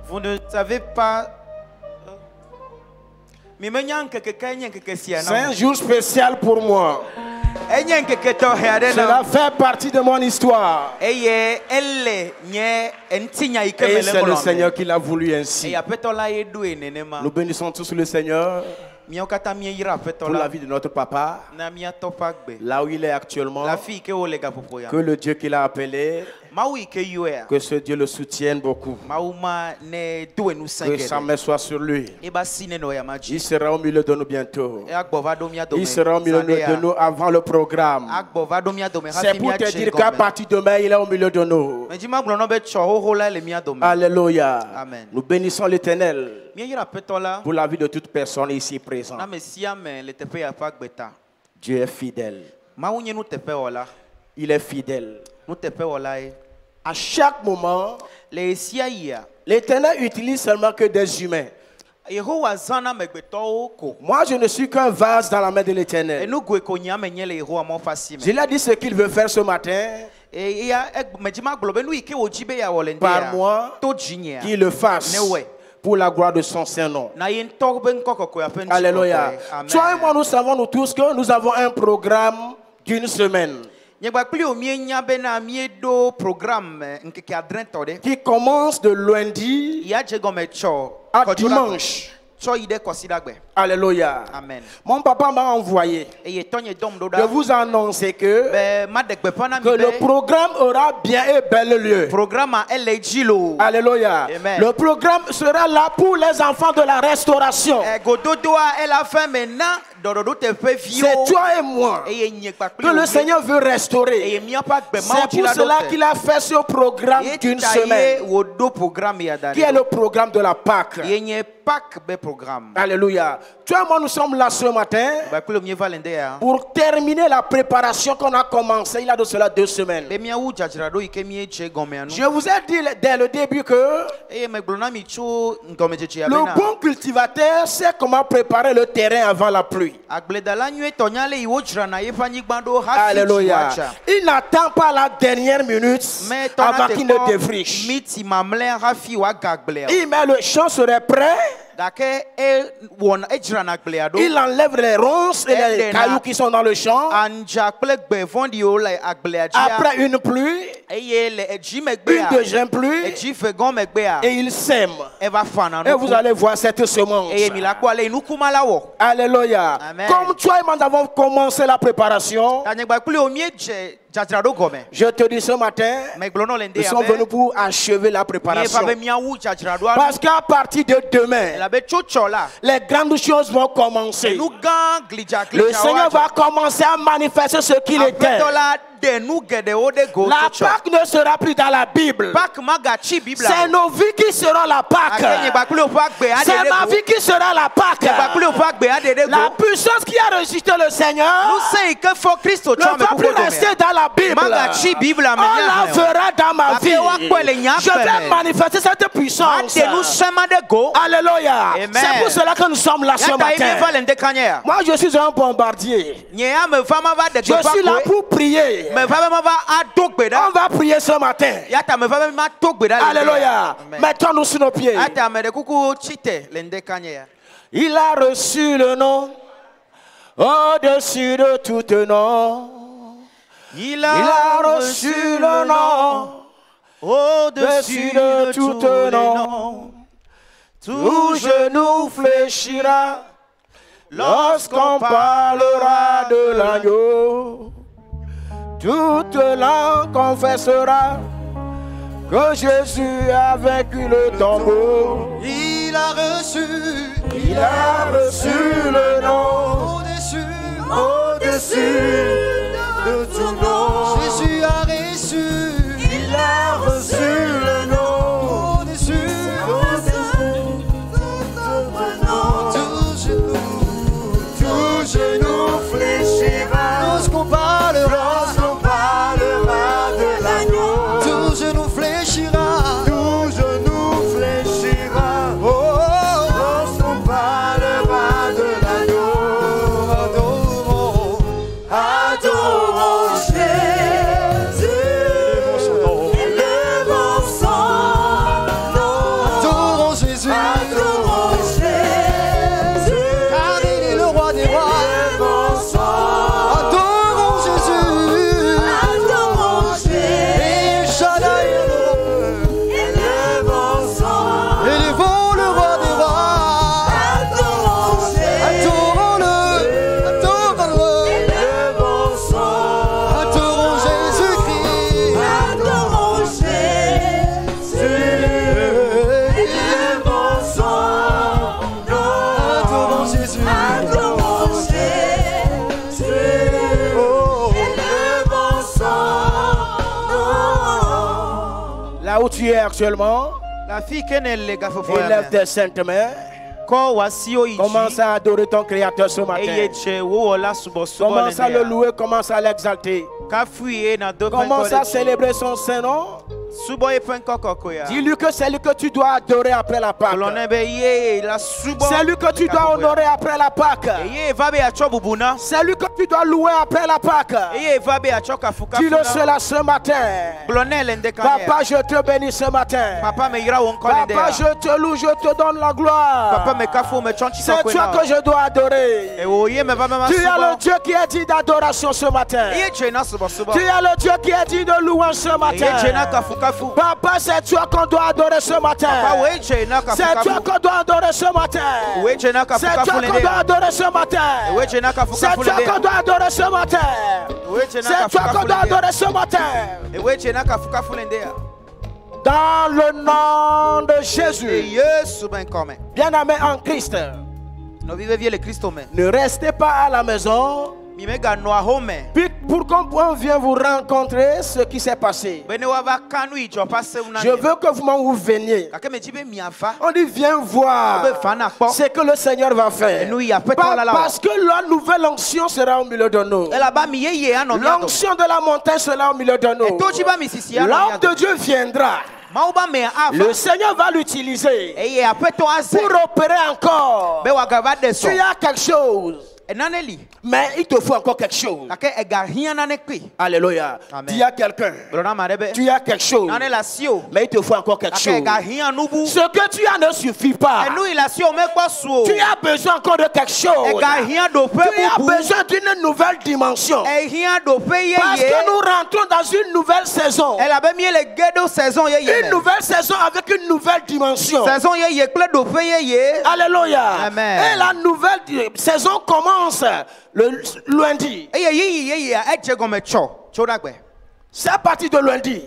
Vous ne savez pas. C'est un jour spécial pour moi. Cela fait partie de mon histoire. Et c'est le Seigneur qui l'a voulu ainsi. Nous bénissons tous le Seigneur pour la vie de notre papa, là où il est actuellement. Que le Dieu qu'il a appelé, que ce Dieu le soutienne beaucoup. Que sa main soit sur lui. Il sera au milieu de nous bientôt. Il sera au milieu de nous avant le programme. C'est pour te dire qu'à partir de demain, il est au milieu de nous. Alléluia. Nous bénissons l'Éternel pour la vie de toute personne ici présente. Dieu est fidèle. Il est fidèle. À chaque moment, l'Éternel utilise seulement que des humains. Moi, je ne suis qu'un vase dans la main de l'Éternel. Je lui ai dit ce qu'il veut faire ce matin. Par moi, qu'il le fasse pour la gloire de son Saint-Nom. Alléluia. Toi et moi, nous savons nous tous que nous avons un programme d'une semaine qui commence de lundi à dimanche. Alléluia. Amen. Mon papa m'a envoyé de vous annoncer que le programme aura bien et bel lieu. Alléluia. Amen. Le programme sera là pour les enfants de la restauration. C'est toi et moi que le Seigneur veut restaurer. C'est pour cela qu'il a fait ce programme d'une semaine, qui est le programme de la Pâque. Alléluia. Toi et moi, nous sommes là ce matin pour terminer la préparation qu'on a commencé il y a de cela 2 semaines. Je vous ai dit dès le début que le bon cultivateur sait comment préparer le terrain avant la pluie. Alléluia. Il n'attend pas la dernière minute avant qu'il ne défriche. Il met le champ serait prêt. Il enlève les ronces et les cailloux qui sont dans le champ. Après une pluie, une deuxième pluie, et il sème. Et vous allez voir cette semence. Alléluia. Amen. Comme toi et moi avons commencé la préparation, je te dis ce matin, nous sommes venus pour achever la préparation. Parce qu'à partir de demain, les grandes choses vont commencer. Le Seigneur va commencer à manifester ce qu'il était. La Pâque ne sera plus dans la Bible. C'est nos vies qui seront la Pâque. C'est ma vie qui sera la Pâque. La puissance qui a résisté le Seigneur ne va plus rester dans la Bible. On la fera dans ma vie. Je vais manifester cette puissance. Alléluia. C'est pour cela que nous sommes là ce matin. Moi, je suis un bombardier. Je suis là pour prier. On va prier ce matin. Alléluia. Mettons-nous sur nos pieds. Il a reçu le nom au-dessus de tout nom. Il a reçu le nom au-dessus de tout nom. Tout genou fléchira lorsqu'on parlera de l'agneau. Toute langue confessera que Jésus a vaincu le tombeau. Il a reçu le nom au-dessus de tout nom. Jésus a reçu. Il a reçu le nom Au-dessus tout genou fléchira lorsqu'on parlera de l'agneau. Tout genou fléchira. Lorsqu'on parlera de l'agneau. Adorons Jésus. Élevons tu es actuellement, élève tes saintes mains. Commence à adorer ton Créateur ce matin. Commence à le louer, commence à l'exalter. Commence à célébrer son Saint-Nom. Dis-lui que c'est lui que tu dois adorer après la Pâque. C'est lui que tu dois honorer après la Pâque. C'est lui que tu dois louer après la Pâque. Dis-le cela ce matin. Papa, je te bénis ce matin. Papa, je te loue, je te donne la gloire. C'est toi que je dois adorer. Tu es le Dieu qui est dit d'adoration ce matin. Tu es le Dieu qui est dit de louange ce matin. Papa, c'est toi qu'on doit adorer ce matin. C'est toi qu'on doit adorer ce matin. C'est toi qu'on doit adorer ce matin. C'est toi qu'on doit adorer ce matin. C'est toi qu'on doit adorer ce matin. Dans le nom de Jésus. Bien-aimé en Christ. Ne restez pas à la maison. Puis pour qu'on vienne vous rencontrer ce qui s'est passé. Je veux que vous veniez. On dit viens voir ce que le Seigneur va faire. Parce que la nouvelle onction sera au milieu de nous. L'onction de la montagne sera au milieu de nous. L'homme de Dieu viendra. Le Seigneur va l'utiliser pour opérer encore. Tu as quelque chose. Mais il te faut encore quelque chose. Alléluia. Tu as quelqu'un. Tu as quelque chose. Mais il te faut encore quelque chose. Ce que tu as ne suffit pas. Tu as besoin encore de quelque chose. Tu as besoin d'une nouvelle dimension. Parce que nous rentrons dans une nouvelle saison. Une nouvelle saison avec une nouvelle dimension. Alléluia. Et la nouvelle saison commence le lundi. C'est à partir de lundi.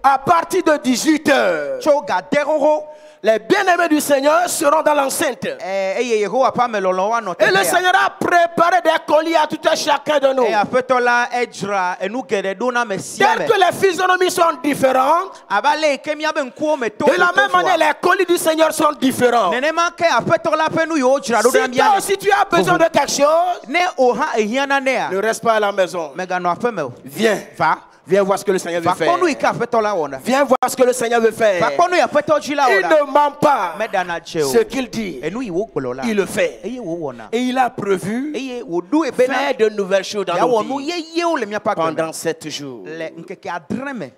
À partir de 18h. Les bien-aimés du Seigneur seront dans l'enceinte. Et le Seigneur a préparé des colis à tout un chacun de nous. Tel que les physionomies sont différentes, de la même manière les colis du Seigneur sont différents. Si toi aussi tu as besoin de quelque chose, ne reste pas à la maison. Viens. Viens voir ce que le Seigneur veut faire. Viens voir ce que le Seigneur veut faire. Il ne ment pas. Ce qu'il dit, il le fait. Et il a prévu faire de nouvelles choses dans nos vies pendant 7 jours.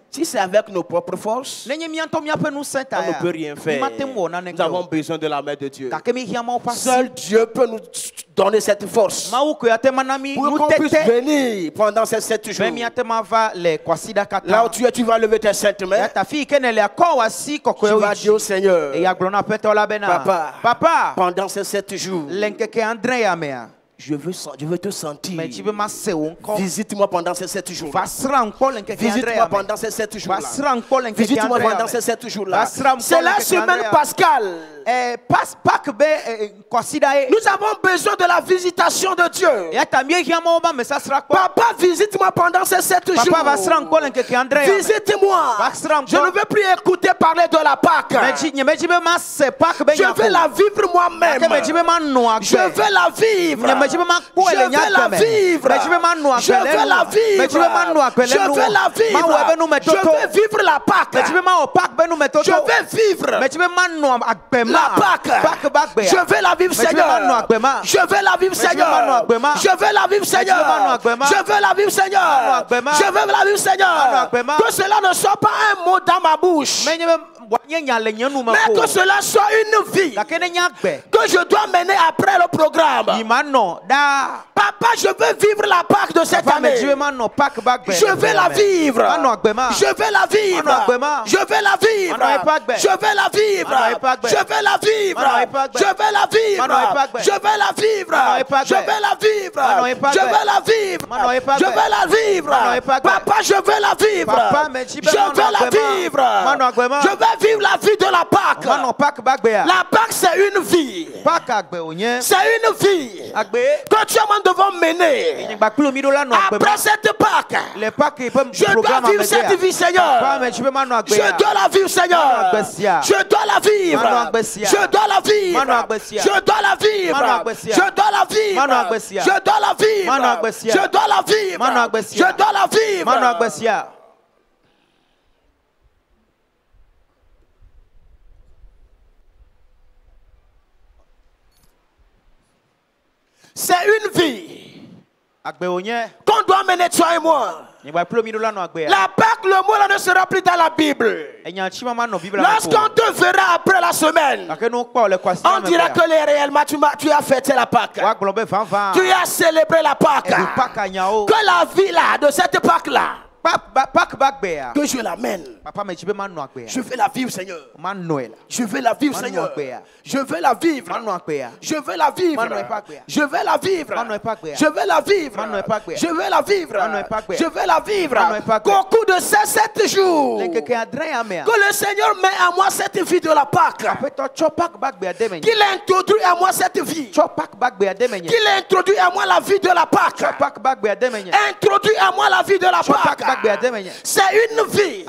Si c'est avec nos propres forces, on ne peut rien faire. Nous avons besoin de la main de Dieu. Seul Dieu peut nous donner cette force pour qu'on puisse venir pendant ces 7 jours. Là où tu es, tu vas lever tes saintes mains. Tu vas dire au Seigneur, Papa, pendant ces 7 jours, je veux te sentir. Visite-moi pendant ces 7 jours. Visite-moi pendant ces 7 jours. Visite-moi pendant ces 7 jours-là. C'est la semaine pascale. Nous avons besoin de la visitation de Dieu. Papa, visite-moi pendant ces 7 jours. Visite-moi. Je ne veux plus écouter parler de la Pâque. Je veux la vivre moi-même. Je veux la vivre. Je veux la vivre. Je veux la vivre. Je veux la vivre. Je veux vivre la Pâque. Je veux vivre la Pâque. Je veux la vivre, Seigneur. Je veux la vivre, Seigneur. Je veux la vivre, Seigneur. Je veux la vivre, Seigneur. Je veux la vivre, Seigneur. Que cela ne soit pas un mot dans ma bouche, mais que cela soit une vie que je dois mener après le programme. Papa, je veux vivre la Pâque de cette année. Je veux la vivre. Je veux la vivre. Je veux la vivre. Je veux la vivre. Je veux la vivre. Je veux la vivre. Je veux la vivre. Je veux la vivre. Je veux la vivre. Je veux la vivre. Papa, je veux la vivre. Je veux la vivre. Je veux vivre la vie de la Pâque. La Pâque, c'est une vie. C'est une vie que tu devons mener. Après cette Pâque, je dois vivre cette vie, Seigneur. Je dois la vivre, Seigneur. Je dois la vivre. Je dois la vivre. Je dois la vivre. Je dois la vivre. Je dois la vivre. Je dois la vivre. Je dois la vivre. C'est une vie qu'on doit mener, toi et moi. La Pâque, le mot là ne sera plus dans la Bible. Lorsqu'on te verra après la semaine, on dira que réellement tu as fêté la Pâque. Tu as célébré la Pâque. Que la vie là, de cette Pâque là, que je l'amène. Je vais la vivre, Seigneur. Je vais la vivre, Seigneur. Je vais la vivre. Je vais la vivre. Je vais la vivre. Je vais la vivre. Je vais la vivre. Je vais la vivre. Qu'au cours de ces 7 jours, que le Seigneur met à moi cette vie de la Pâque. Qu'il introduit à moi cette vie. Qu'il introduit à moi la vie de la Pâque. Introduit à moi la vie de la Pâque. C'est une vie.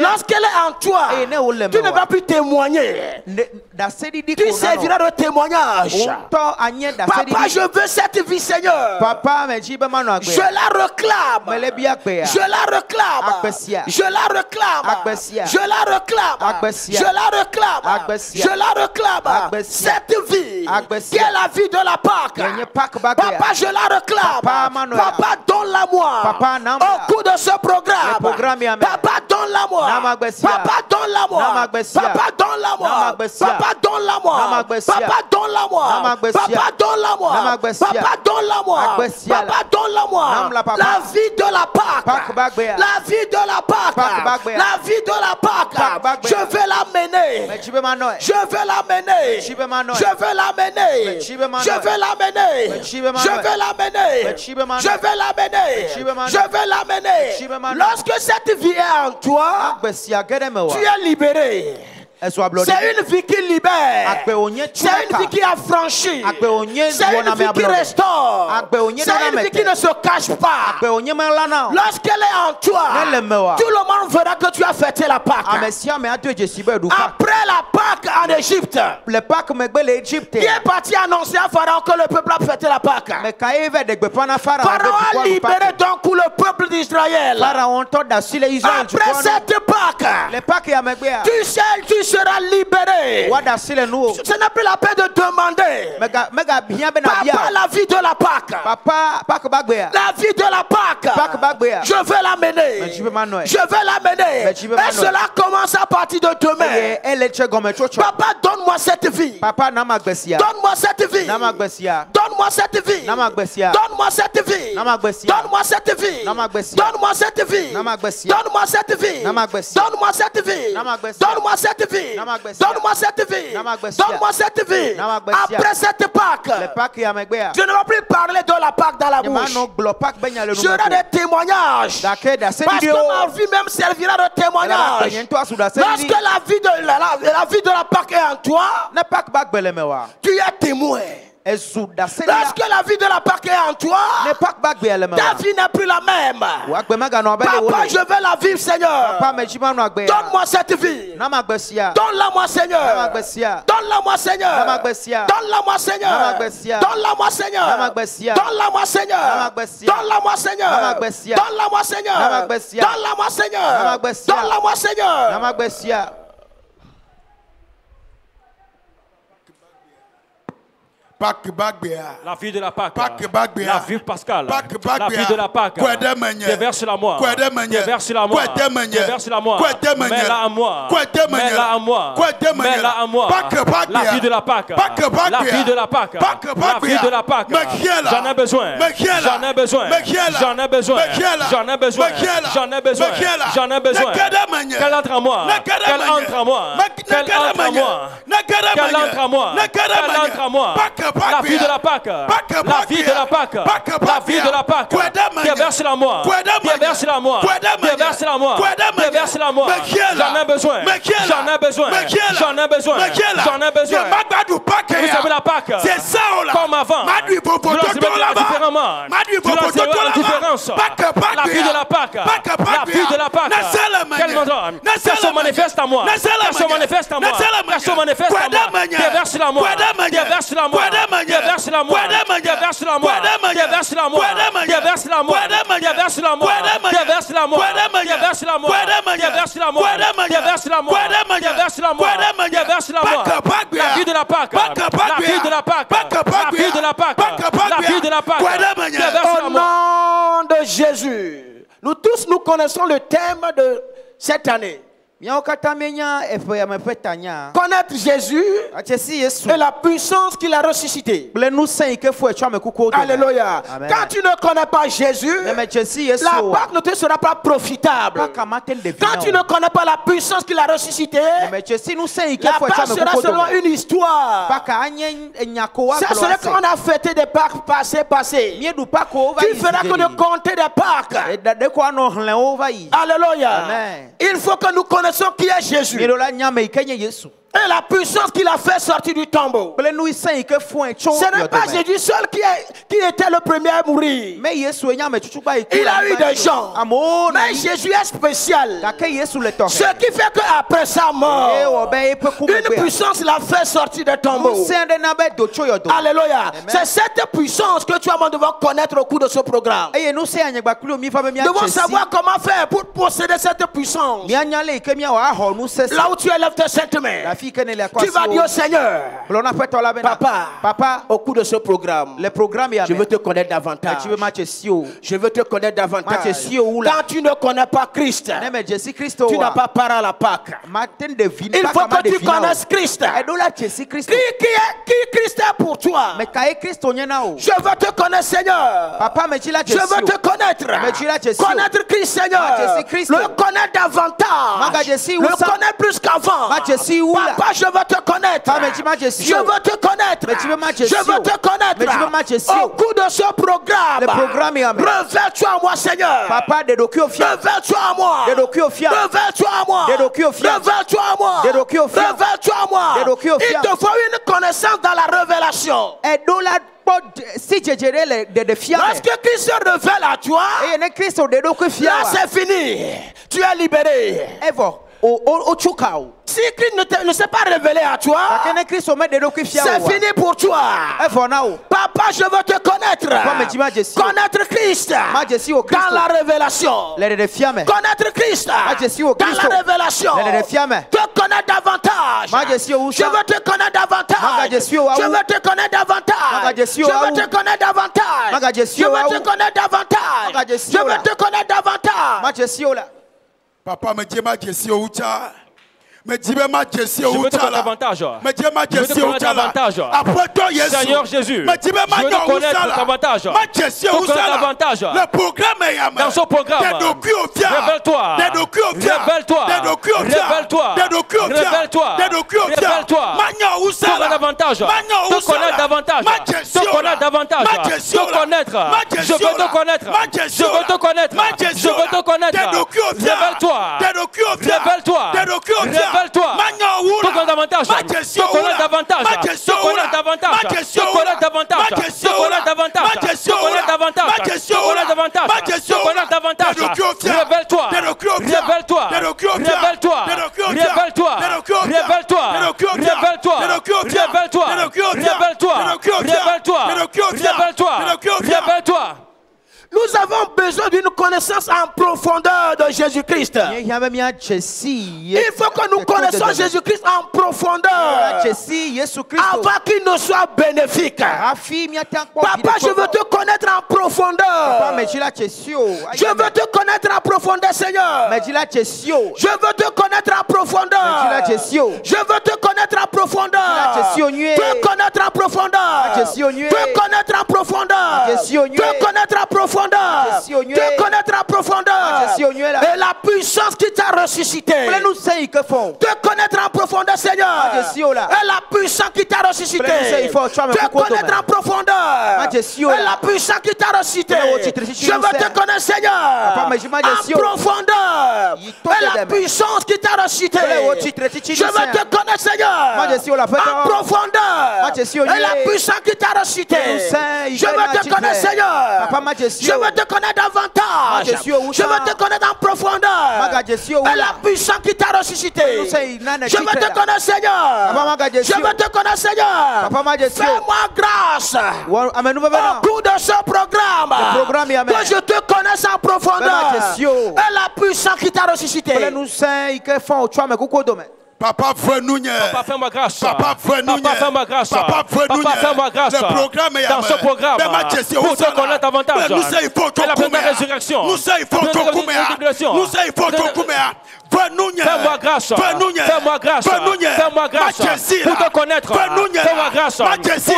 Lorsqu'elle est en toi, tu ne vas plus témoigner. Tu serviras de témoignage. Papa, je veux cette vie, Seigneur. Je la réclame. Je la réclame. Je la réclame. Je la réclame. Je la réclame. Je la réclame. Cette vie qui est la vie de la Pâque. Papa, je la réclame. Papa, donne-la moi. Au cours de ce programme. Papa, donne-la moi. Papa, donne-la moi. Papa, donne-la moi. Papa, donne-la moi. Papa, donne-la moi. Papa, donne-la moi. Papa, donne-la moi. Papa, donne-la moi. La vie de la Pâque. La vie de la Pâque. La vie de la Pâque. Je vais l'amener. Je vais l'amener. Je vais l'amener. Je vais l'amener. Je vais l'amener. Je vais l'amener. Je vais l'amener. Lorsque cette vie est en toi, tu es libéré. C'est une vie qui libère. C'est une vie qui affranchit. C'est une vie qui restaure. C'est une vie qui ne se cache pas. Lorsqu'elle est en toi, tout le monde verra que tu as fêté la Pâque. Après la Pâque en Égypte, qui est parti annoncer à Pharaon que le peuple a fêté la Pâque. Pharaon a libéré donc pour le peuple d'Israël. Après cette Pâque, tu seras libéré. Ce n'est plus la peine de demander. Papa, la vie de la Pâque. La vie de la Pâque. Je vais l'amener. Je vais l'amener. Et cela commence à partir de demain. Papa, donne-moi cette vie. Donne-moi cette vie. Donne-moi cette vie. Donne-moi cette vie. Donne-moi cette vie. Donne-moi cette vie. Donne-moi cette vie. Donne-moi cette vie. Donne-moi cette vie. Donne-moi cette vie. Donne-moi cette vie. Après cette Pâque, je ne vais plus parler de la Pâque dans la bouche. J'aurai des témoignages. Parce que ma vie même servira de témoignage. Lorsque la vie de la Pâque est en toi, tu es témoin. Lorsque la vie de la Pâque est en toi, ta vie n'est plus la même. Papa, je veux la vivre, Seigneur. Donne-moi cette vie. Donne-la moi, Seigneur. Donne-la moi, Seigneur. Donne-la moi, Seigneur. Donne-la moi, Seigneur. Donne-la moi, Seigneur. Donne-la moi, Seigneur. Donne-la moi, Seigneur. Donne-la moi, Seigneur. Donne-la moi, Seigneur. La vie de la Pâque. La vie pascale. La vie de la Pâque. Déverse-la moi. Déverse-la moi. Déverse-la moi. Mets-la à moi. Mets-la à moi. Mets-la à moi. La vie de la Pâque. La vie de la Pâque. La vie de la Pâque. J'en ai besoin. J'en ai besoin. J'en ai besoin. J'en ai besoin. J'en ai besoin. J'en ai besoin. Qu'elle entre en moi. Qu'elle entre en moi. Qu'elle entre en moi. qu'elle entre à moi, qu'elle entre à moi, la vie de la Pâque, la vie de la Pâque, la vie de la Pâque, déverse-la moi, déverse-la moi, déverse-la moi, déverse-la moi, j'en ai besoin, j'en ai besoin, j'en ai besoin, j'en ai besoin. Vous savez la Pâque, comme avant, vous la célébrez différemment, vous la célébrez en différence, la vie de la Pâque, la vie de la Pâque, qu'elle me donne, qu'elle se manifeste à moi, qu'elle se manifeste à moi, qu'elle se manifeste à moi, déverse-la moi, déverse-la moi, déverse-la moi, déverse-la moi, déverse-la moi, déverse-la moi, déverse-la moi, déverse-la moi, déverse-la moi, déverse-la moi, déverse-la moi, déverse-la moi, déverse-la moi, la vie de la Pâque, la vie de la Pâque, la vie de la Pâque, la vie de la Pâque, déverse-la moi. Au nom de Jésus, nous tous nous connaissons le thème de cette année. Connaître Jésus et la puissance qu'il a ressuscité. Alléluia. Quand tu ne connais pas Jésus, la Pâque ne te sera pas profitable. Quand tu ne connais pas la puissance qu'il a ressuscité, la Pâque sera seulement une histoire. Ça serait qu'on a fêté des Pâques passées. Tu feras que de compter des Pâques. Alléluia. Il faut que nous connaissions qui est Jésus et la puissance qu'il a fait sortir du tombeau. Ce n'est pas Jésus seul qui était le premier à mourir. Il a eu des gens. Mais Jésus est spécial. Ce qui fait qu'après sa mort, une puissance l'a fait sortir du tombeau. Alléluia. C'est cette puissance que tu vas devoir connaître au cours de ce programme. Nous devons savoir comment faire pour posséder cette puissance. Là où tu élèves tes saintes mains, tu vas dire au Seigneur, Papa, au cours de ce programme, je veux te connaître davantage. Je veux te connaître davantage. Quand tu ne connais pas Christ, tu n'as pas part à la Pâque. Il faut que tu connaisses Christ. Qui Christ est pour toi? Je veux te connaître, Seigneur. Je veux te connaître. Connaître Christ, Seigneur. Le connaître davantage. Le connaître plus qu'avant. Papa, je veux te connaître. Je veux te connaître. Je veux te connaître. Au cours de ce programme, révèle-toi à moi, Seigneur. Révèle-toi à moi. Révèle-toi à moi. Révèle-toi à moi. Révèle-toi à moi. Il te faut une connaissance dans la révélation. Lorsque Christ se révèle à toi, là c'est fini. Tu es libéré. Si Christ ne s'est pas révélé à toi, c'est fini pour toi. Papa, je veux te connaître. Connaître Christ dans la révélation. Connaître Christ dans la révélation. Te connaître davantage. Je veux te connaître davantage. Je veux te connaître davantage. Je veux te connaître davantage. Je veux te connaître davantage. Je veux te connaître davantage. Papa, me dit ma question où tu as. Me dis ma question où tu as davantage. Me dis ma question où tu as. Après toi, Seigneur Jésus. Me dis ma question davantage. Ma question où tu as. Le programme est à dans ce programme. Révèle-toi. Révèle-toi. Révèle-toi. Révèle-toi. Révèle-toi. Te davantage. Te connaître davantage. Te connaître davantage. Te connaître. Je veux te connaître. Je veux te connaître. Je veux te connaître. Révèle-toi. Révèle-toi. Révèle-toi. Te connaître davantage. Te connaître davantage. Te connaître davantage. Te connaître davantage. Te connaître davantage. Te connaître davantage. Te connaître davantage. Te connaître davantage. Révèle-toi. Révèle-toi. Révèle-toi. Révèle-toi. Révèle-toi. Révèle-toi. Révèle-toi. Révèle-toi. Révèle-toi. Révèle-toi. Nous avons besoin d'une connaissance en profondeur de Jésus-Christ. Il faut que nous connaissions Jésus-Christ en profondeur avant qu'il ne soit bénéfique. Papa, je veux te connaître en profondeur. Je veux te connaître en profondeur, Seigneur. Je veux te connaître en profondeur. Je veux te connaître en profondeur. veux connaître en profondeur, veux connaître en profondeur, veux connaître en profondeur, veux connaître en profondeur, et la puissance qui t'a ressuscité, te connaître en profondeur, Seigneur, et la puissance qui t'a ressuscité, te connaître en profondeur, et la puissance qui t'a ressuscité, je veux te connaître, Seigneur, en profondeur, et la puissance qui t'a ressuscité, je veux te connaître, Seigneur, en profondeur, et la puissance qui t'a ressuscité, je veux te connaître, Seigneur, je veux te connaître davantage, je veux te connaître en profondeur, et la puissance qui t'a ressuscité, je veux te connaître, Seigneur, je veux te connaître, Seigneur, fais-moi grâce au cours de ce programme, que je te connaisse en profondeur, et la puissance qui t'a ressuscité. Papa, fais-nous fais-moi grâce. Papa, fais-nous fais-moi grâce. Papa, fais-nous fais-moi grâce. Le programme est dans ce programme pour te connaître davantage. Nous savons, il faut la première résurrection. Nous savons, il faut fais-moi grâce. Fais-moi grâce. Fais-moi grâce pour te connaître. Fais-moi grâce pour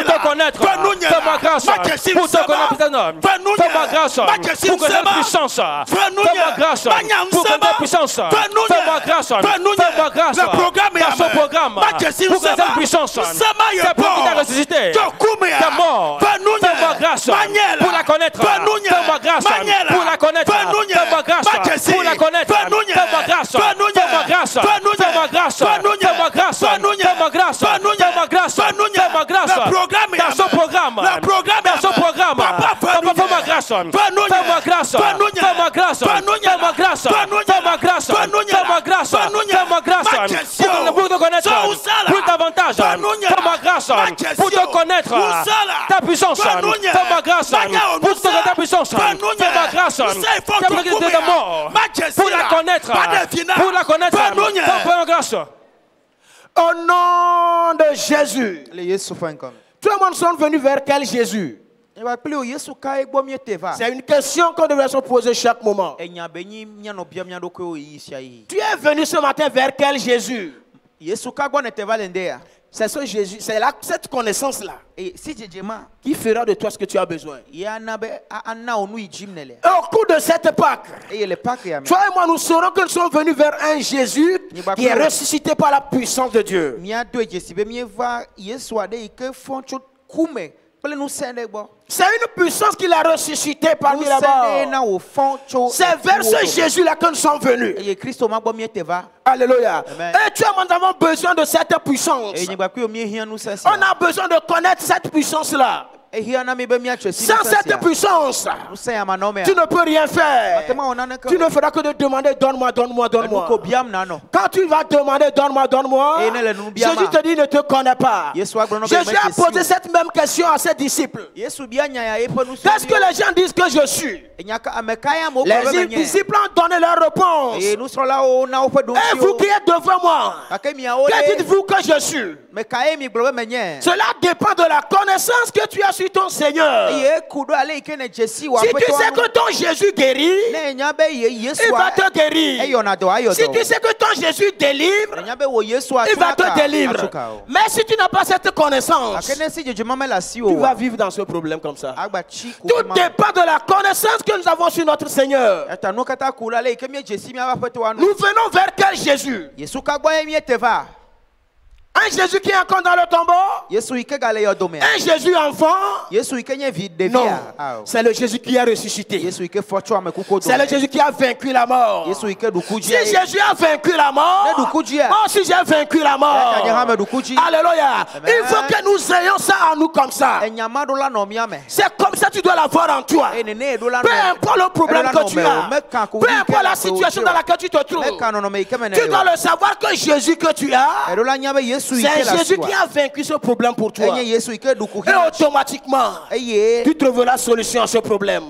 te connaître. Fais-moi grâce pour te connaître. Fais-moi grâce pour que ta puissance. Fais-moi grâce pour que ta puissance. Fais-moi grâce. Fais-moi grâce. Dans ce programme pour que ta puissance. C'est pour qui t'a ressuscité. T'es mort. Fais-moi grâce pour la connaître. Fais-moi grâce pour la connaître. Fais-moi grâce pour la connaître. Fais-moi grâce. Fais-moi grâce. Fais-moi grâce. Fais-moi grâce. Fais-moi grâce. Fais-moi grâce. Fais-moi grâce. Dans ce programme. Dans ce programme. Papa, fais-moi grâce. Fais-moi grâce. Fais-moi grâce. Fais-moi grâce. Fais-moi grâce. Fais-moi grâce. Fais-moi grâce. Pour te connaître plus davantage. Fais-moi grâce pour te connaître ta puissance. Fais-moi grâce pour te connaître ta puissance. Fais-moi grâce pour la connaître. Pour la connaître. Fais-moi grâce. Au nom de Jésus. Tout le monde sont venus vers quel Jésus? C'est une question qu'on devrait se poser chaque moment. Tu es venu ce matin vers quel Jésus? C'est ce Jésus, c'est cette connaissance-là qui fera de toi ce que tu as besoin. Et au cours de cette Pâque, toi et moi, nous saurons que nous sommes venus vers un Jésus qui est ressuscité par la puissance de Dieu. C'est une puissance qu'il a ressuscité parmi les morts. C'est vers ce Jésus-là que nous sommes venus. Alléluia. Et tu et moi, nous avons besoin de cette puissance. On a besoin de connaître cette puissance-là. Sans cette puissance, tu ne peux rien faire. Tu ne feras que de demander donne-moi, donne-moi, donne-moi. Quand tu vas demander donne-moi, donne-moi, Jésus te dit ne te connais pas. Jésus a posé cette même question à ses disciples. Qu'est-ce que les gens disent que je suis? Les disciples ont donné leur réponse. Et vous qui êtes devant moi, que dites-vous que je suis? Cela dépend de la connaissance que tu as sur ton Seigneur. Si tu sais que ton Jésus guérit, il va te guérir. Si tu sais que ton Jésus délivre, il va te délivrer. Mais si tu n'as pas cette connaissance, tu vas vivre dans ce problème comme ça. Tout dépend de la connaissance que nous avons sur notre Seigneur. Nous venons vers quel Jésus? Un Jésus qui est encore dans le tombeau? Un Jésus enfant? Non, c'est le Jésus qui a ressuscité. C'est le Jésus qui a vaincu la mort. Si Jésus a vaincu la mort, moi aussi j'ai vaincu la mort. Alléluia. Il faut que nous ayons ça en nous comme ça. C'est comme ça que tu dois l'avoir en toi. Peu importe le problème que tu as, peu importe la situation dans laquelle tu te trouves, tu dois le savoir que Jésus que tu as, c'est Jésus qui a vaincu ce problème pour toi. Et automatiquement, tu trouveras la solution à ce problème.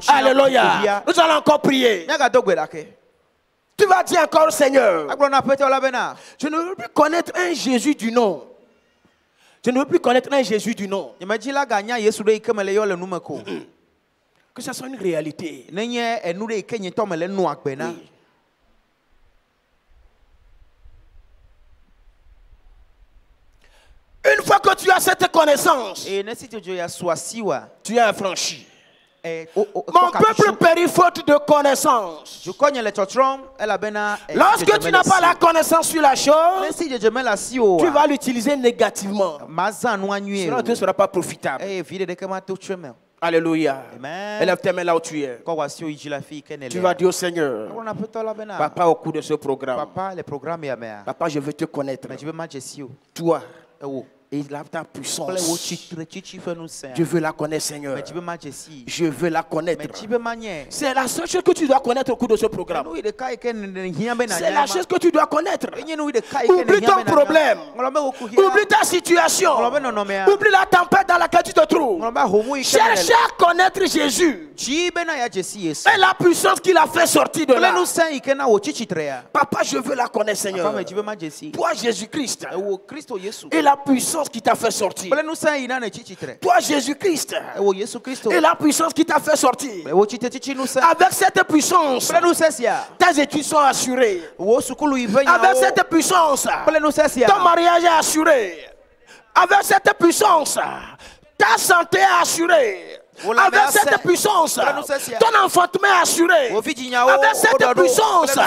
Alléluia. Nous allons encore prier. Tu vas dire encore, Seigneur, je ne veux plus connaître un Jésus du nom. Je ne veux plus connaître un Jésus du nom. Que ça soit une réalité. Oui. tu as cette connaissance, tu es affranchi. Mon peuple périt faute de connaissance. Lorsque tu n'as pas la connaissance sur la chose, tu vas l'utiliser négativement. Sinon, tu ne seras pas profitable. Alléluia. Élève tes mains là où tu es. Tu vas dire au Seigneur, Papa, au cours de ce programme, Papa, je veux te connaître. Toi, et ta puissance, je veux la connaître, Seigneur. Je veux la connaître. C'est la seule chose que tu dois connaître au cours de ce programme. C'est la chose que tu dois connaître. Oublie ton problème. Oublie ta situation. Oublie la tempête dans laquelle tu te trouves. Cherche à connaître Jésus et la puissance qu'il a fait sortir de là. Papa, je veux la connaître, Seigneur. Toi, Jésus-Christ, et la puissance qui t'a fait sortir. Toi, Jésus-Christ, et la puissance qui t'a fait sortir. Avec cette puissance, tes études sont assurées. Avec cette puissance, ton mariage est assuré. Avec cette puissance, ta santé est assurée. Avec cette puissance, ton enfantement est assuré. Avec cette puissance,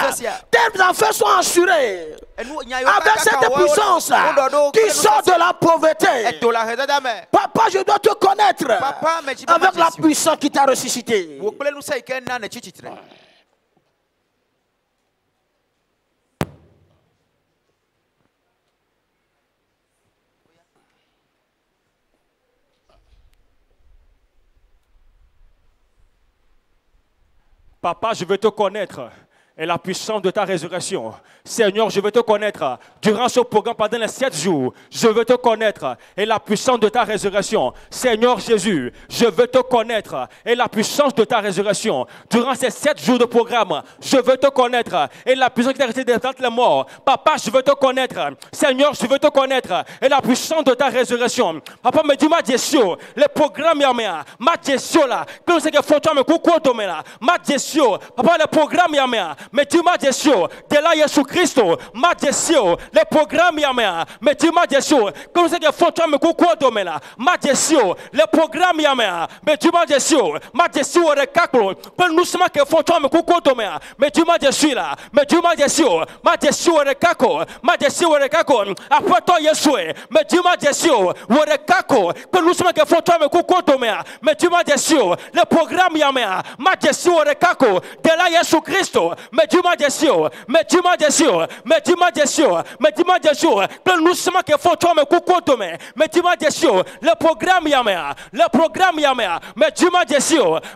tes enfants sont assurés. Avec cette puissance, tu sors de la pauvreté. Papa, je dois te connaître avec la puissance qui t'a ressuscité. Papa, je veux te connaître et la puissance de ta résurrection. Seigneur, je veux te connaître durant ce programme pendant les 7 jours. Je veux te connaître et la puissance de ta résurrection. Seigneur Jésus, je veux te connaître et la puissance de ta résurrection. Durant ces 7 jours de programme, je veux te connaître et la puissance qui t'a resté d'entre les morts. Papa, je veux te connaître. Seigneur, je veux te connaître et la puissance de ta résurrection. Papa, me dis ma Jésus, les programmes yamea, ma Jésus là, que nous sais que faut me coucou domena, ma Jésus, papa les programmes yamea. Mais tu m'as dit de là Jésus Christ, ma Jésus, les programmes yamea. Mais tu m'as dit comme c'est que faut me coucou domela, ma Jésus, les programmes yamea. Mais tu m'as dit ma Jésus le caclo, pour nous sommes que faut me coucou domela. Mais tu m'as dit là, mais tu m'as dit ma Jésus le caco, ma Jésus le caco. Après toi Jésus, mais tu m'as dit le caco, pour nous sommes que faut me coucou domela. Mais tu m'as dit les programmes yamea, ma Jésus le caco, de là Jésus Christ. Mais tu m'as dit mais tu m'as dit mais tu m'as dit mais tu m'as dit que nous sommes que faut me coucou tomber. Mais tu m'as dit le programme yamea, le programme yamea. Mais tu m'as dit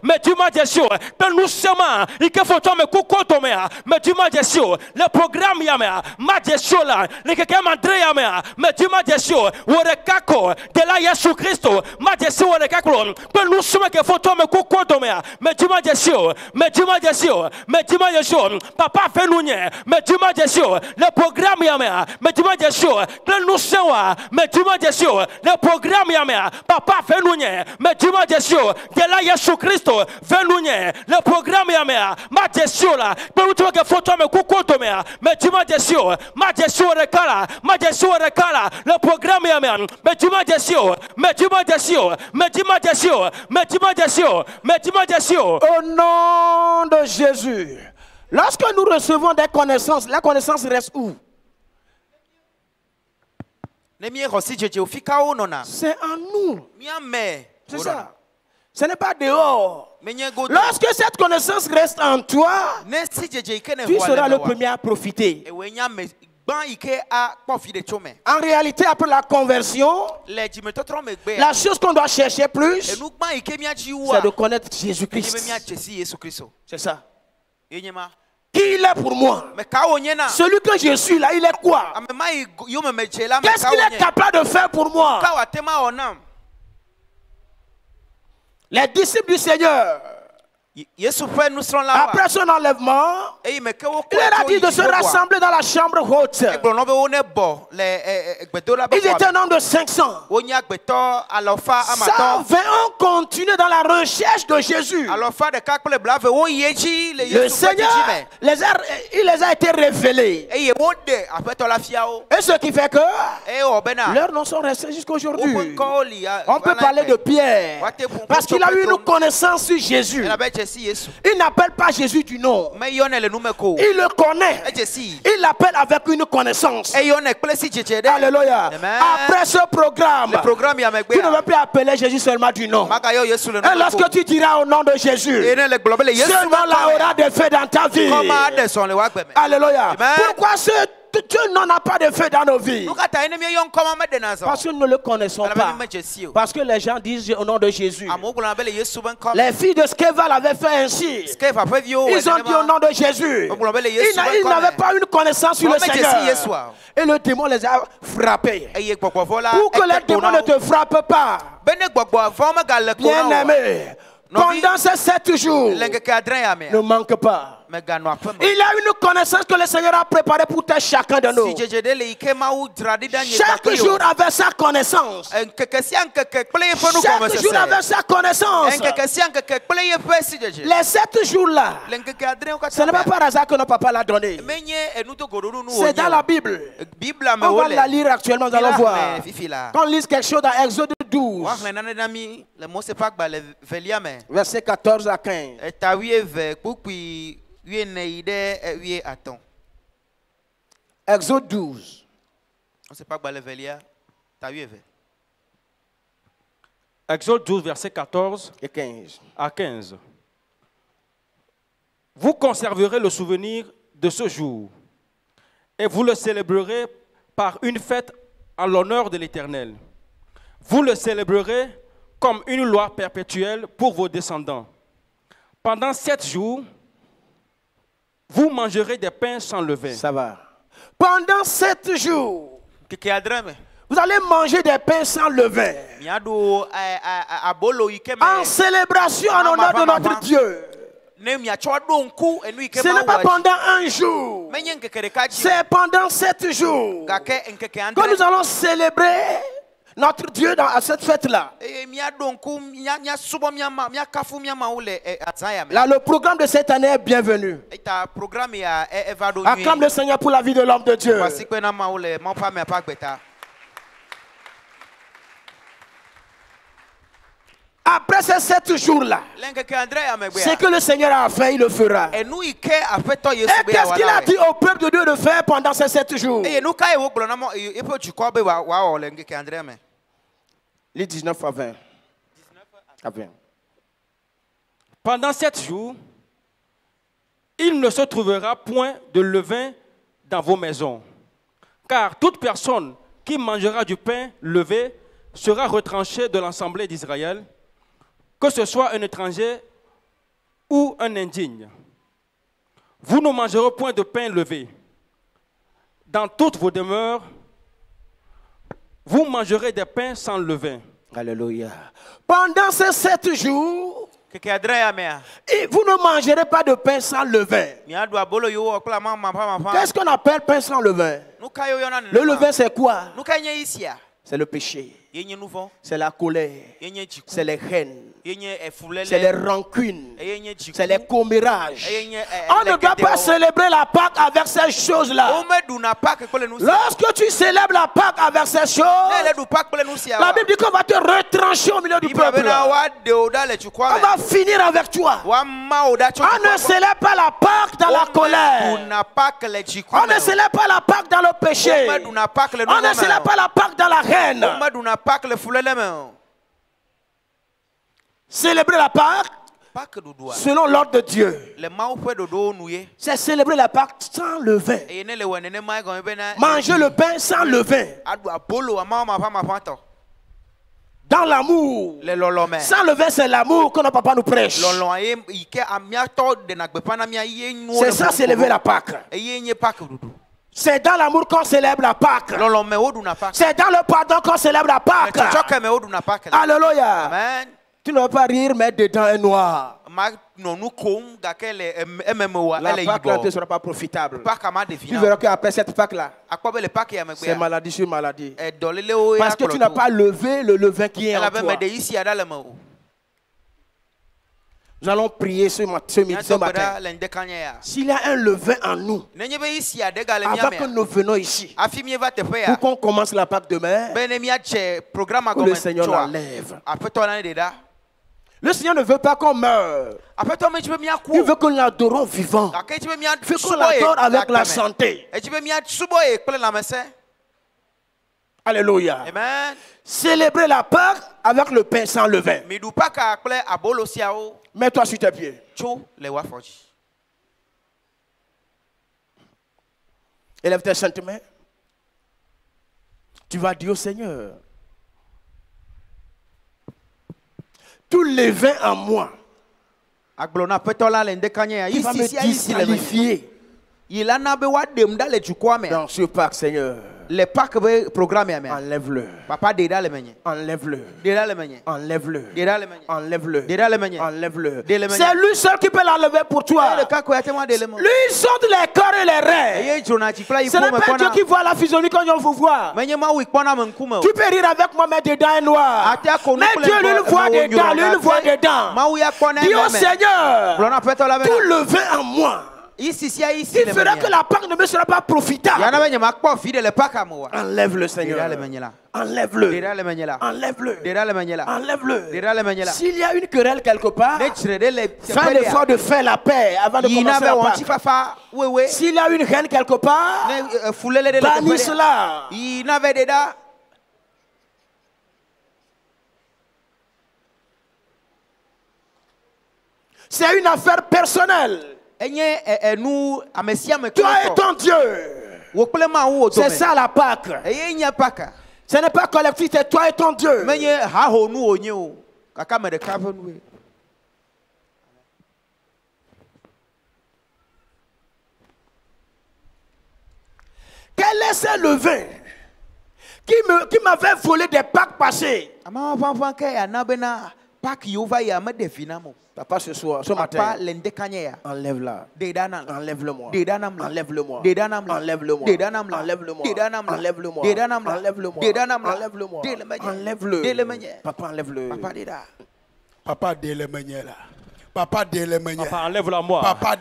mais tu m'as dit que nous sommes il que faut me coucou tomber. Mais tu m'as dit le programme yamea, ma dit là, le que André yamea. Mais tu m'as dit le caco de là Jésus Christ, ma dit le caco que nous sommes que faut me coucou tomber. Mais tu m'as dit mais tu m'as dit mais tu m'as dit papa fait nous mais tu m'as dit le programme yamea. Mais tu m'as dit que nous sommes mais tu m'as dit le programme yamea. Papa fait nous mais tu m'as dit de là Jésus Christ fait nous le programme yamea. Ma dit là que nous que faut me coucou tomber. Mais tu m'as dit ma dit recala, ma dit recala le programme yamea. Mais tu m'as dit mais tu m'as dit mais tu m'as dit mais tu m'as dit mais tu m'as dit au nom de Jésus. Lorsque nous recevons des connaissances, la connaissance reste où? C'est en nous. C'est ça. Ce n'est pas dehors. Lorsque cette connaissance reste en toi, tu seras le premier à profiter. En réalité, après la conversion, la chose qu'on doit chercher plus, c'est de connaître Jésus-Christ. C'est ça. Qui il est pour moi? Celui que je suis là, il est quoi? Qu'est-ce qu'il est capable de faire pour moi? Les disciples du Seigneur, Après son enlèvement, il leur a dit de se rassembler dans la chambre haute. Ils étaient un nombre de 500. 120 ont continué dans la recherche de Jésus. Le Seigneur, il les a été révélés. Et ce qui fait que leurs noms sont restés jusqu'à aujourd'hui. On peut parler de Pierre parce qu'il a eu une connaissance sur Jésus. Il n'appelle pas Jésus du nom. Il le connaît. Il l'appelle avec une connaissance. Alléluia. Après ce programme, tu ne veux plus appeler Jésus seulement du nom. Et lorsque tu diras au nom de Jésus, ce nom-là aura des faits dans ta vie. Alléluia. Pourquoi ce Dieu n'en a pas de feu dans nos vies? Parce que nous ne le connaissons pas. Parce que les gens disent au nom de Jésus. Les filles de Skeval avaient fait ainsi. Ils ont dit au nom de Jésus. Ils n'avaient pas une connaissance sur le Seigneur. Et le démon les a frappés. Pour que les démons ne te frappent pas, bien aimé, pendant ces 7 jours, ne manque pas. Il a une connaissance que le Seigneur a préparée pour chacun de nous. Chaque jour avait sa connaissance. Chaque jour avait sa connaissance. Les 7 jours-là, ce n'est pas par hasard que notre papa l'a donné. C'est dans la Bible. On va la lire actuellement, nous allons voir. Quand on lit quelque chose dans Exode 12, verset 14 à 15. Exode 12. Exode 12, verset 14 et 15. à 15. Vous conserverez le souvenir de ce jour et vous le célébrerez par une fête en l'honneur de l'Éternel. Vous le célébrerez comme une loi perpétuelle pour vos descendants. Pendant 7 jours, vous mangerez des pains sans levain. Ça va. Pendant 7 jours, vous allez manger des pains sans levain. En célébration en honneur de notre Dieu. Ce n'est pas pendant un jour. C'est pendant 7 jours que nous allons célébrer notre Dieu à cette fête-là. Là, le programme de cette année est bienvenu. Acclame le Seigneur pour la vie de l'homme de Dieu. Après ces 7 jours-là, ce que le Seigneur a fait, il le fera. Et qu'est-ce qu'il a dit au peuple de Dieu de faire pendant ces 7 jours? Les 19 à 20. Pendant 7 jours, il ne se trouvera point de levain dans vos maisons. Car toute personne qui mangera du pain levé sera retranchée de l'assemblée d'Israël, que ce soit un étranger ou un indigne. Vous ne mangerez point de pain levé. Dans toutes vos demeures, vous mangerez des pains sans levain. Alléluia. Pendant ces 7 jours, vous ne mangerez pas de pain sans levain. Qu'est-ce qu'on appelle pain sans levain? Le levain, c'est quoi? C'est le péché. C'est la colère. C'est les haines. C'est les rancunes. C'est les commérages. On ne doit pas célébrer la Pâque avec ces choses-là. Lorsque tu célèbres la Pâque avec ces choses, la Bible dit qu'on va te retrancher au milieu du peuple. On va finir avec toi. On ne célèbre pas la Pâque dans la colère. On ne célèbre pas la Pâque dans le péché. On ne célèbre pas la Pâque dans la haine. Célébrer la Pâque selon l'ordre de Dieu, c'est célébrer la Pâque sans levain. Manger le pain sans levain. Dans l'amour. Sans levain, c'est l'amour que notre papa nous prêche. C'est ça, célébrer la Pâque. C'est dans l'amour qu'on célèbre la Pâque. C'est dans le pardon qu'on célèbre la Pâque. Alléluia. Amen. Tu ne vas pas rire, mais dedans est noir. La Pâque ne sera pas profitable. Tu verras qu'après cette Pâque-là, c'est maladie sur maladie. Parce que tu n'as pas levé le levain qui est en toi. Nous allons prier ce matin. S'il y a un levain en nous, avant que nous venons ici, pour qu'on commence la Pâque demain, que le Seigneur l'enlève. Le Seigneur ne veut pas qu'on meure. Il veut que nous l'adorons vivant. Il veut qu'on l'adore avec la santé. Alléluia. Amen. Célébrer la Pâque avec le pain sans levain. Mets-toi sur tes pieds. Élève tes saintes mains. Tu vas dire au Seigneur, tout levain en moi qui va me disqualifier dans ce Pâque, Seigneur. Les Pâques programmés, enlève-le. Papa déda le meñe. Enlève-le. Déda le meñe. Enlève-le. Déda le meñe. Enlève-le. Déda le meñe. Enlève-le. C'est lui seul qui peut l'enlever pour toi. Lui il saute les corps et les reins. Ce n'est pas Dieu qui voit la physionomie quand on vous voit. Tu peux rire avec moi, mais dedans est noir. Mais Dieu lui le voit dedans. Lui le voit dedans. Dis au Seigneur, tout le vin en moi. Il fera que la Pâque ne me sera pas profitable. Enlève-le, Seigneur. Enlève-le. Enlève-le. Enlève-le. S'il y a une querelle quelque part, fais l'effort de faire la paix avant de commencer la Pâque. S'il y a une haine quelque part, bannis cela. C'est une affaire personnelle. Toi et ton Dieu. C'est ça la Pâque. Ce n'est pas collectif, c'est toi et ton Dieu. Quel est ce levain qui m'avait volé des Pâques passées? Papa, ce soir, ce matin, enlève-la. Enlève-le-moi. Enlève-le-moi. Enlève-le-moi. Enlève-le-moi. Enlève-le-moi. Enlève-le. Papa, enlève-le. Papa, délève-le. Papa, délève-le. Papa, enlève-le à moi. Papa,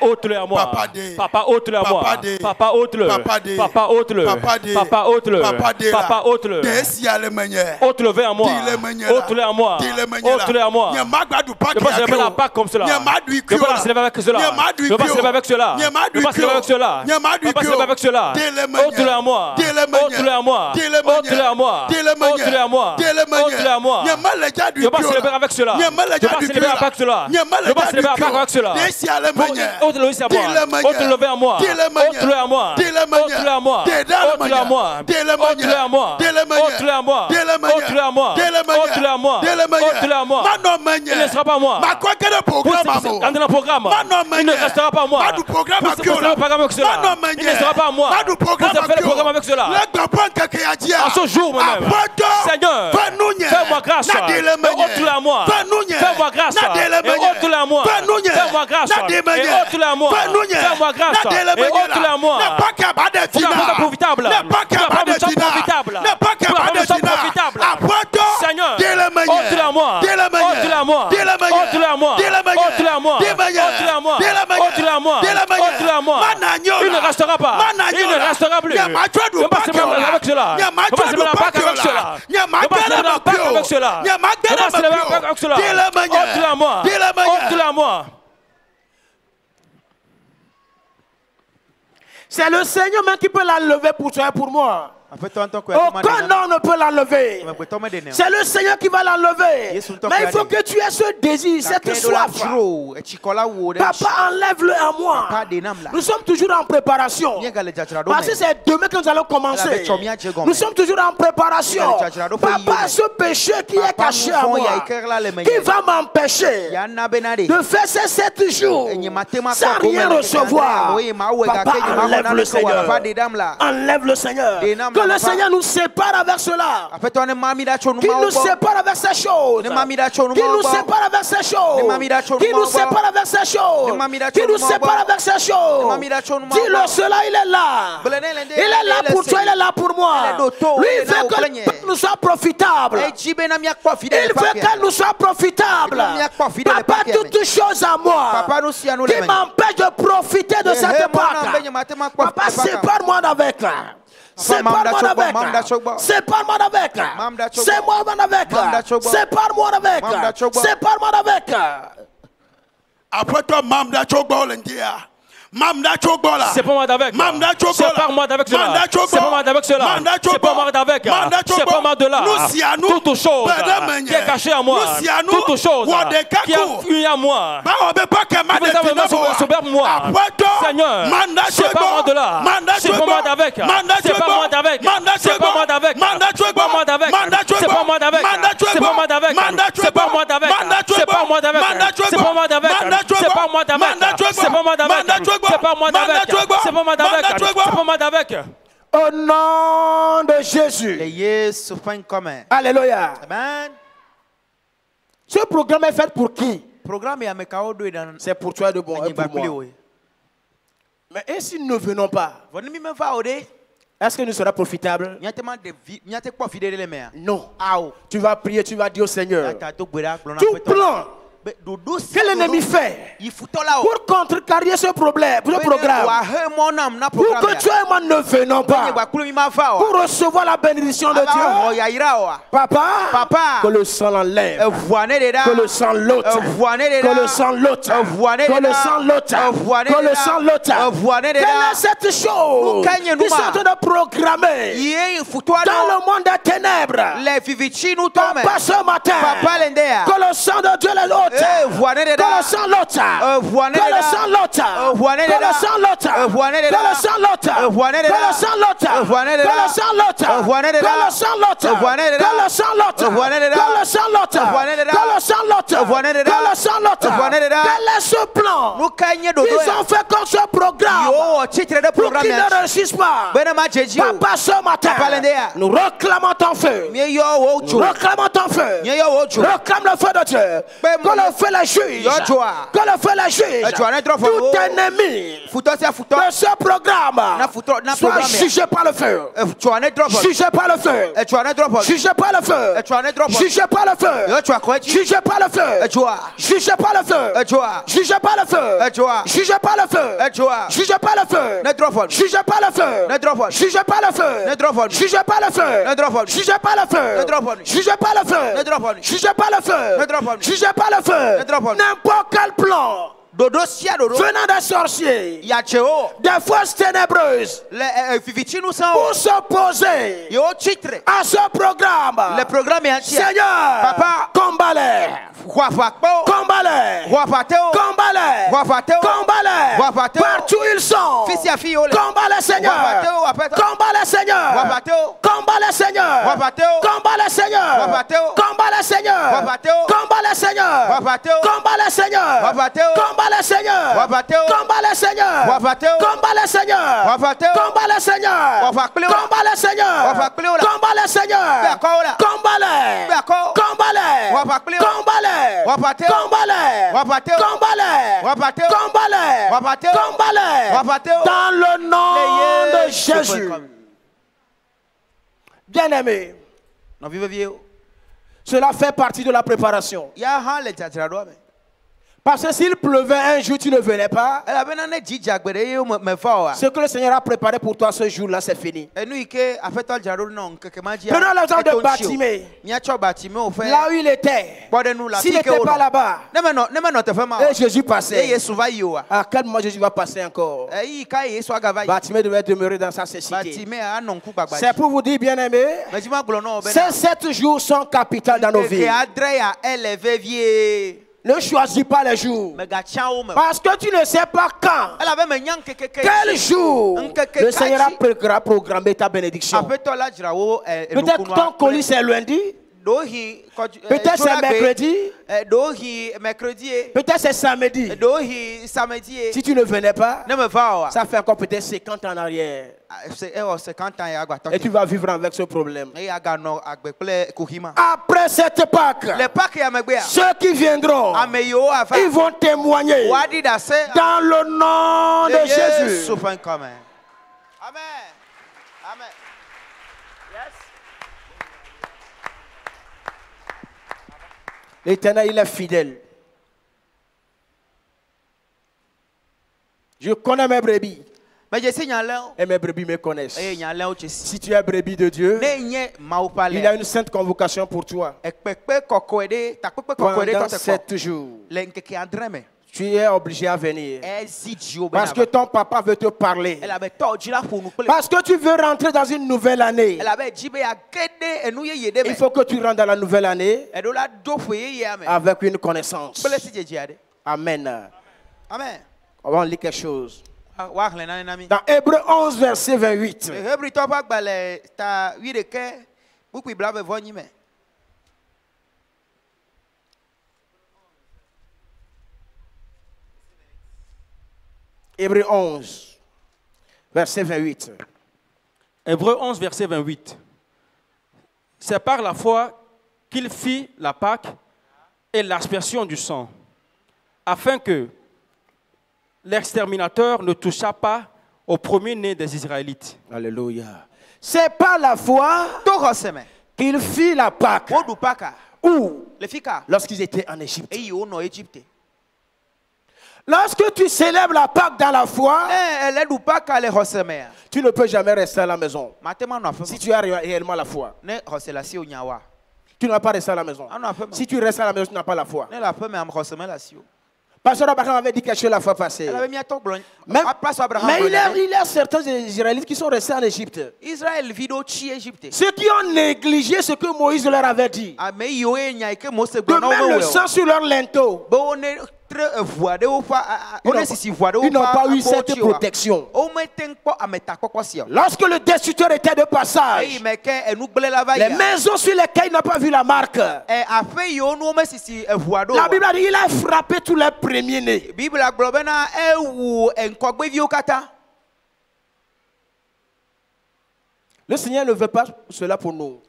ôte-le à moi. Papa, ôte-le à moi. Papa, ôte-le. Papa, ôte-le. Papa, ôte-le. Papa, ôte-le. Ôte-le vers moi. Ôte-le à moi. Ôte-le à moi. Je ne peux pas célébrer la Pâque comme cela. Je ne peux pas célébrer avec cela. Je ne peux pas célébrer avec cela. Je ne peux pas célébrer avec cela. Je ne peux pas célébrer avec cela. Ôte-le à moi. Ôte-le à moi. Ôte-le à moi. Ôte-le à moi. Ôte-le à moi. Je ne peux pas célébrer avec cela. Je ne peux pas célébrer avec cela. Je ne peux pas célébrer avec cela. Ôte-le aussi à moi. Ôte-le à moi. Ôte-le à moi. Ôte-le à moi. Ôte-le à moi. Ôte-le à moi. Ôte-le à moi. Ôte-le à moi. Ôte-le à moi. Ôte-le à moi. Il ne sera pas moi. Dans le programme, il ne restera pas moi. Pour faire le programme avec cela, il ne sera pas moi. Pour faire le programme avec cela. En ce jour même, Seigneur, fais-moi grâce. Ôte-le à moi. Fais-moi grâce. Ôte-le à moi. Fais-moi grâce. Ôte-le à moi. Fais-moi grâce. Ôte-le à moi. Pour la fois profitable. Seigneur, ôte-le à moi. Ôte-le à moi. Ôte-le à moi. Ôte-le à moi. Ôte-le à moi. Ôte-le à moi. Ôte-le à moi. Il ne restera pas. Il ne restera plus. Je ne vais pas célébrer avec cela. Je ne vais pas célébrer la Pâque avec cela. Je ne vais pas célébrer la Pâque avec cela. Je ne vais pas célébrer la Pâque avec cela. Ôte-le à moi. Ôte-le à moi. C'est le Seigneur même qui peut l'enlever pour toi et pour moi. Aucun homme ne peut l'enlever. C'est le Seigneur qui va l'enlever. Mais il faut que tu aies ce désir, cette soif. Papa, enlève-le à moi. Nous sommes toujours en préparation. Parce que c'est demain que nous allons commencer. Nous sommes toujours en préparation. Papa, ce péché qui est caché à moi, qui va m'empêcher de faire ces 7 jours sans rien recevoir. Papa, enlève le Seigneur. Enlève le Seigneur. Que le Seigneur nous sépare avec cela. Qu'il nous sépare avec ces choses. Qu'il nous sépare avec ces choses. Qu'il nous sépare avec ces choses. Qu'il nous sépare avec ces choses. Dis-le, cela, il est là. Il est là pour toi, il est là pour moi. Lui, il veut que nous soyons profitables. Il veut que nous soyons profitables. Papa, toutes choses à moi qui m'empêchent de profiter de cette époque. Papa, sépare-moi d'avec. Sépare-moi d'avec. Sépare-moi d'avec. Sépare-moi d'avec. Sépare-moi d'avec. Sépare-moi d'avec. Après toi, Mamda Chogbo Lendia. Mamda Chogbola. C'est pas moi d'avec. Mamda Chogbola. C'est pas moi d'avec cela. C'est pas moi d'avec cela. C'est pas moi d'avec. C'est pas moi de là. Toute chose qui est cachée à moi. Toute chose qui est fui à moi. Vous avez mis sur moi. Seigneur, c'est pas moi de là. C'est pas moi d'avec. C'est pas moi d'avec. C'est pas moi d'avec. C'est pas moi d'avec. C'est pas moi d'avec. C'est pas moi d'avec. C'est pas moi d'avec. C'est pas moi d'avec. C'est pas moi d'avec. C'est pas moi d'avec. C'est pas moi d'avec. C'est pas moi d'avec. C'est pas moi d'avec. C'est pas moi d'avec. Au nom de Jésus. Alléluia. Amen. Ce programme est fait pour qui? C'est pour toi de bon et pour moi. Mais et si nous ne venons pas? Est-ce que nous serons profitables? Non. Tu vas prier, tu vas dire au Seigneur. Tout plan que l'ennemi fait pour contrecarrer ce problème, ce programme, pour que tu et moi ne venons pas, pour recevoir la bénédiction de Dieu. Papa, que le sang l'enlève, que le sang l'ôte, que le sang l'ôte, que le sang l'ôte, que le sang l'ôte. Quelle est cette chose qui sont en train de programmer dans le monde des ténèbres? Papa, ce matin, que le sang de Dieu les ôte. Que le sang l'ôte. Que le sang l'ôte. Que le sang l'ôte. Que le sang l'ôte. Que le sang l'ôte. Que le sang l'ôte. Que le sang l'ôte. Que le sang l'ôte. Que le sang l'ôte. Que le sang l'ôte. Que le sang l'ôte. Quel est ce plan? Ils ont fait comme ce programme pour qu'ils ne réussissent pas. Papa, ce matin, nous réclamons ton feu. Nous réclamons ton feu. Réclame le feu de Dieu. Que le feu la juge. Que le feu la juge. Tout ennemi de ce programme soit jugé par le feu. Jugé par le feu. Jugé par le feu. Jugé par le feu. Jugé par le feu. Jugé par le feu. Jugé par le feu. Jugé par le feu. Jugé par le feu. Jugé par le feu. Jugé par le feu. Jugé par le feu. Jugé par le feu. Jugé par le feu. Jugé par le feu. Jugé par le feu. N'importe quel plan venant des sorciers, des forces ténébreuses, pour s'opposer à ce programme, Seigneur, Papa, combat-les. Combat-les. Combat-les. Partout ils sont. Combat-les, Seigneur. Combat-les, Seigneur. Combat-les, Seigneur. Combat-les, Seigneur. Combat-les, Seigneur. Combat-les, Seigneur. Combat-les, Seigneur. Combat-les, Seigneur. Combat-les, Seigneur. Combat-les, Seigneur. Combat-les, Seigneur. Combat-les, Seigneur. Combat-les, Seigneur. Combat-les. Combat-les. Combat-les. Dans le nom de Jésus. Bien-aimé, cela fait partie de la préparation. Parce que s'il pleuvait un jour, tu ne venais pas. Ce que le Seigneur a préparé pour toi ce jour-là, c'est fini. Prenons l'exemple de Bartimée. Là où il était, s'il n'était pas là-bas, et Jésus passait. À quel moment Jésus va passer encore? Bartimée devait demeurer dans sa cécité. C'est pour vous dire, bien-aimés, ces 7 jours sont capitaux dans nos vies. Ne choisis pas les jours. Parce que tu ne sais pas quand. Quel jour le Seigneur a programmé ta bénédiction. Peut-être ton colis c'est lundi. Peut-être c'est mercredi. Peut-être c'est samedi. Si tu ne venais pas, ça fait encore peut-être 50 ans en arrière. Et tu vas vivre avec ce problème. Après cette Pâque, ceux qui viendront, ils vont témoigner dans le nom de Jésus. Amen. Amen. L'Éternel, il est fidèle. Je connais mes brebis. Et mes brebis me connaissent. Si tu es brebis de Dieu, il y a une sainte convocation pour toi. Pendant 7 jours, tu es obligé à venir. Parce que ton papa veut te parler. Parce que tu veux rentrer dans une nouvelle année. Il faut que tu rentres dans la nouvelle année avec une connaissance. Amen. Amen. On va lire quelque chose. Dans Hébreux 11, verset 28. Hébreux 11, verset 28. Hébreux 11, verset 28. C'est par la foi qu'il fit la Pâque et l'aspersion du sang, afin que l'exterminateur ne touchât pas au premier-né des Israélites. Alléluia. C'est par la foi qu'il fit la Pâque. Où? Lorsqu'ils étaient en Égypte. Lorsque tu célèbres la Pâque dans la foi, tu ne peux jamais rester à la maison. Si tu as réellement la foi. Tu ne vas pas rester à la maison. Si tu restes à la maison, tu n'as pas la foi. Pasteur Abraham avait dit quelque chose la fois passée. Mais il y a certains Israélites qui sont restés en Égypte. Ceux qui ont négligé ce que Moïse leur avait dit. De mettre le sang sur leur linteau. Ils n'ont pas eu cette protection. Lorsque le destituteur était de passage, les maisons sur lesquelles il n'a pas vu la marque, la Bible a dit qu'il a frappé tous les premiers-nés. Le Seigneur ne veut pas cela pour nous.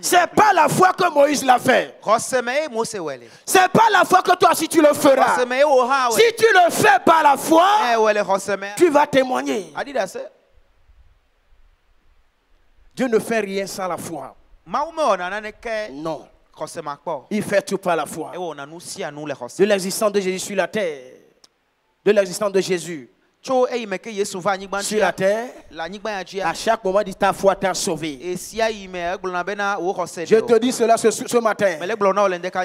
C'est pas la foi que Moïse l'a fait. C'est pas la foi que toi si tu le feras. Si tu le fais par la foi, tu vas témoigner. Dieu ne fait rien sans la foi. Non. Il fait tout par la foi. De l'existence de Jésus sur la terre. De l'existence de Jésus sur la terre, à chaque moment, ta foi t'a sauvé. Je te dis cela ce matin.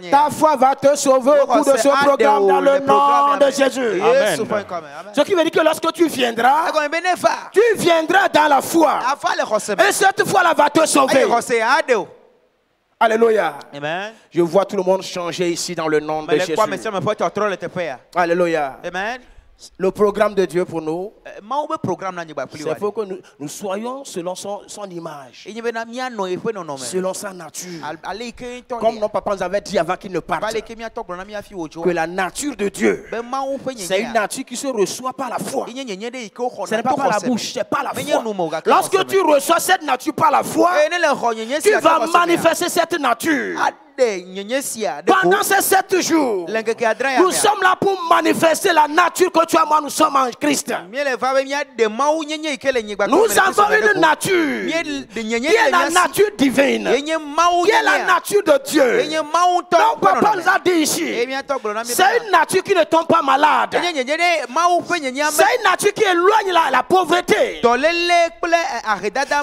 Ta foi va te sauver au cours de ce programme dans le nom de Jésus. Amen. Ce qui veut dire que lorsque tu viendras dans la foi. Et cette foi-là va te sauver. Alléluia. Amen. Je vois tout le monde changer ici dans le nom de Jésus. Alléluia. Amen. Le programme de Dieu pour nous, c'est pour que nous soyons selon son image, selon sa nature. Comme nos papas nous avaient dit avant qu'ils ne partent, que la nature de Dieu, c'est une nature qui se reçoit par la foi. Ce n'est pas par la bouche, c'est par la foi. Lorsque tu reçois cette nature par la foi, tu vas manifester cette nature. Pendant ces 7 jours, nous sommes là pour manifester la nature que tu as, moi, nous sommes en Christ. Nous avons une nature qui est la nature divine, qui est la nature de Dieu. Donc papa nous a dit ici, c'est une nature qui ne tombe pas malade. C'est une nature qui éloigne la pauvreté.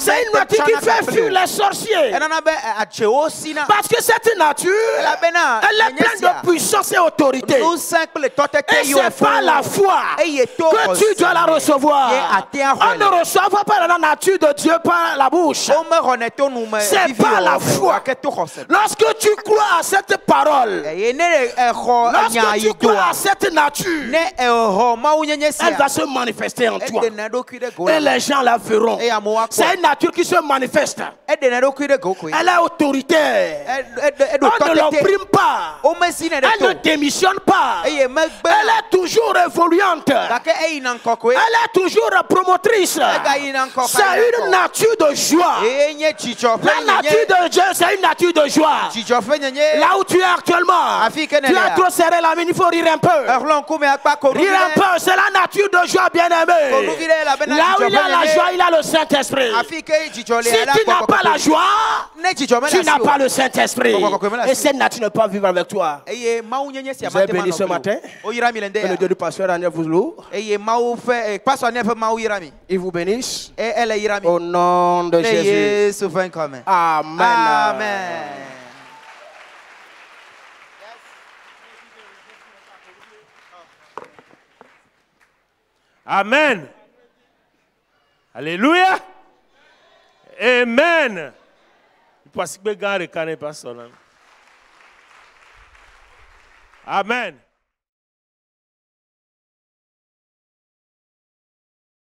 C'est une nature qui fait fuir les sorciers. Parce que cette nature nature, elle est pleine de puissance et autorité. Et c'est par la foi que tu dois la recevoir. On ne reçoit pas la nature de Dieu par la bouche. C'est par la foi. Lorsque tu crois à cette parole, lorsque tu crois à cette nature, elle va se manifester en toi. Et les gens la verront. C'est une nature qui se manifeste. Elle est autoritaire. On ne l'opprime pas. Elle ne démissionne pas. Elle est toujours évoluante. Elle est toujours promotrice. C'est une nature de joie. La nature de Dieu, c'est une nature de joie. Là où tu es actuellement, tu as trop serré la main, il faut rire un peu. Rire un peu, c'est la nature de joie, bien-aimé. Là où il y a la joie, il a le Saint-Esprit. Si tu n'as pas la joie, tu n'as pas le Saint-Esprit. Et cette nature ne peut pas vivre avec toi. Vous êtes béni ce matin. Que le Dieu du pasteur Daniel vous loue. Il vous bénisse. Au nom de Jésus. Amen. Amen. Amen. Alléluia. Amen. Amen.